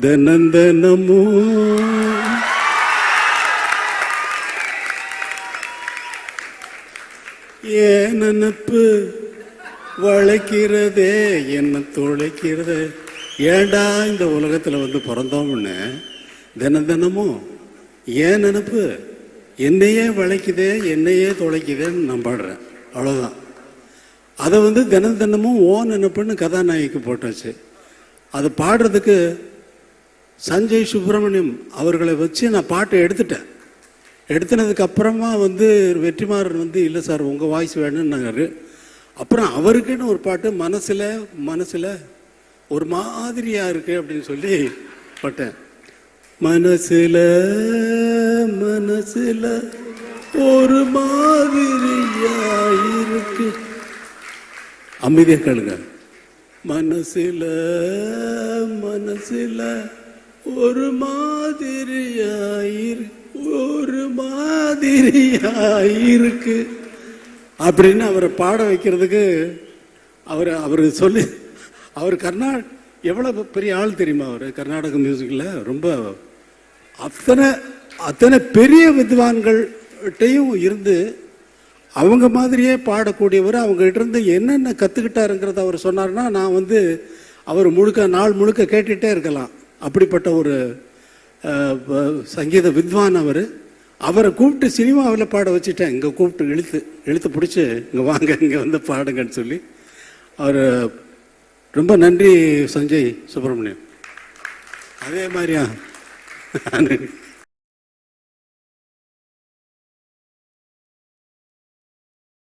தினந்தனமோ ஏன் நினப்பு வளைக்கிறதே என்ன துளைக்கிறதே. ஏண்டா இந்த உலகத்தில் வந்து பிறந்தோம்னு தினமும் ஏன் நினப்பு என்னையே வளைக்குதே என்னையே துளைக்குதேன்னு நான் பாடுறேன். அவ்வளோதான். அதை வந்து தினமும் ஓ நினப்புன்னு கதாநாயகிக்கு போட்டாச்சு. அதை பாடுறதுக்கு சஞ்சய் சுப்பிரமணியம் அவர்களை வச்சு நான் பாட்டை எடுத்துட்டேன். எடுத்துனதுக்கு அப்புறமா வந்து வெற்றிமாறன் வந்து இல்லை சார் உங்கள் வாய்ஸ் வேணும்னாரு. அப்புறம் அவருக்குன்னு ஒரு பாட்டு மனசில் ஒரு மாதிரியாக இருக்கு அப்படின்னு சொல்லி பாட்டேன். மனசில் ஒரு மாதிரியா இருக்கு. அமைதியாக கேளுங்க. மனசில் ஒரு மாதிரியாயிருக்கு அப்படின்னு அவரை பாட வைக்கிறதுக்கு அவர் சொல்லி அவர் எவ்வளவு பெரிய ஆள் தெரியுமா? அவர் கர்நாடக மியூசிக்கில் ரொம்ப அத்தனை பெரிய வித்வான்கள்கிட்டையும் இருந்து அவங்க மாதிரியே பாடக்கூடியவர். அவங்ககிட்ட இருந்து என்னென்ன கற்றுக்கிட்டாருங்கிறத அவர் சொன்னார்னா நான் வந்து அவர் நாள் முழுக்க கேட்டுகிட்டே இருக்கலாம். அப்படிப்பட்ட ஒரு சங்கீத வித்வான் அவரை கூப்பிட்டு சினிமாவில் பாட வச்சுட்டேன். இங்கே கூப்பிட்டு இழுத்து பிடிச்சி இங்கே வாங்க இங்கே வந்து பாடுங்கன்னு சொல்லி அவர் ரொம்ப நன்றி சஞ்சய் சுப்பிரமணியம். அதே மாதிரியா